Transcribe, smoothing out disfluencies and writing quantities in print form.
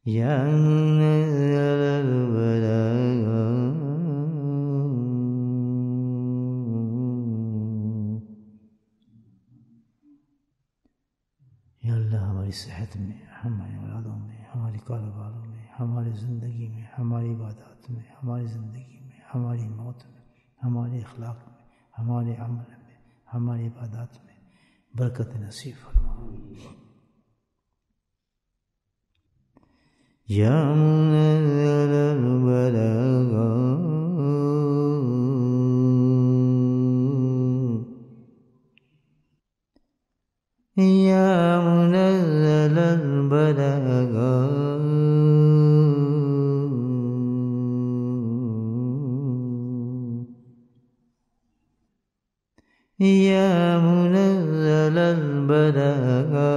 या मुनज़्ज़िल बलागा या अल्लाह हमारी सेहत में, हमारी औलादों में, हमारे कारोबारों में, हमारी ज़िंदगी में, हमारी इबादत में, हमारी ज़िंदगी में, हमारी मौत में, हमारे अखलाक में, हमारे अमल में, हमारी इबादत में बरकत नसीब फरमा। या मुनज़्ज़िल बलागा या मुनज़्ज़िल बलागा या मुनज़्ज़िल बलागा